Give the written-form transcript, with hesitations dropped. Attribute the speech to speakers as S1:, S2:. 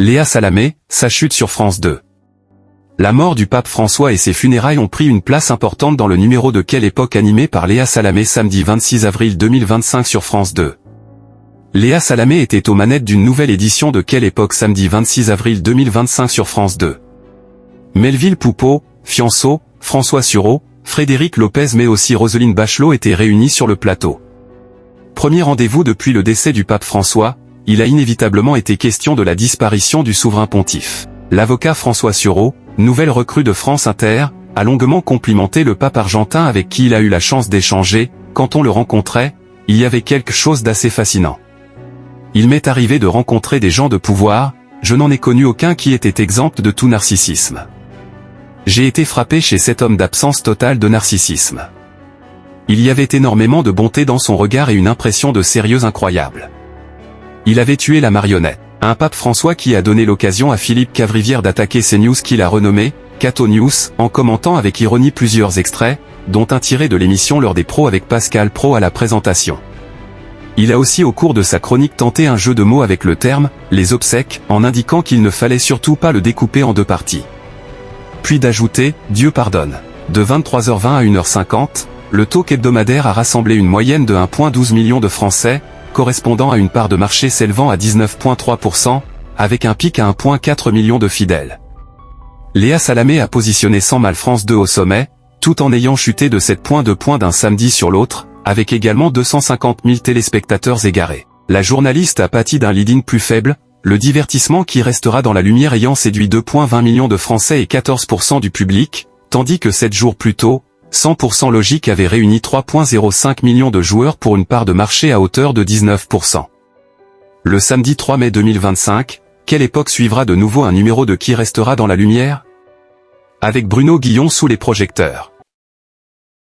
S1: Léa Salamé, sa chute sur France 2. La mort du pape François et ses funérailles ont pris une place importante dans le numéro de Quelle époque animé par Léa Salamé samedi 26 avril 2025 sur France 2. Léa Salamé était aux manettes d'une nouvelle édition de Quelle époque samedi 26 avril 2025 sur France 2. Melville Poupeau, Fianso, François Sureau, Frédéric Lopez mais aussi Roselyne Bachelot étaient réunis sur le plateau. Premier rendez-vous depuis le décès du pape François, il a inévitablement été question de la disparition du souverain pontife. L'avocat François Sureau, nouvelle recrue de France Inter, a longuement complimenté le pape argentin avec qui il a eu la chance d'échanger. Quand on le rencontrait, il y avait quelque chose d'assez fascinant. Il m'est arrivé de rencontrer des gens de pouvoir, je n'en ai connu aucun qui était exempt de tout narcissisme. J'ai été frappé chez cet homme d'absence totale de narcissisme. Il y avait énormément de bonté dans son regard et une impression de sérieux incroyable. Il avait tué la marionnette. Un pape François qui a donné l'occasion à Philippe Cavrivière d'attaquer CNews qu'il a renommé Cato News, en commentant avec ironie plusieurs extraits, dont un tiré de l'émission L'heure des pros avec Pascal Praud à la présentation. Il a aussi au cours de sa chronique tenté un jeu de mots avec le terme « les obsèques » en indiquant qu'il ne fallait surtout pas le découper en deux parties. Puis d'ajouter « Dieu pardonne ». De 23h20 à 1h50, le talk hebdomadaire a rassemblé une moyenne de 1,12 million de Français, correspondant à une part de marché s'élevant à 19,3%, avec un pic à 1,4 million de fidèles. Léa Salamé a positionné sans mal France 2 au sommet, tout en ayant chuté de 7 points de points d'un samedi sur l'autre, avec également 250 000 téléspectateurs égarés. La journaliste a pâti d'un lead-in plus faible, le divertissement qui restera dans la lumière ayant séduit 2,20 millions de Français et 14% du public, tandis que 7 jours plus tôt, 100% Logique avait réuni 3,05 millions de joueurs pour une part de marché à hauteur de 19%. Le samedi 3 mai 2025, Quelle époque suivra de nouveau un numéro de Qui restera dans la lumière ? Avec Bruno Guillon sous les projecteurs.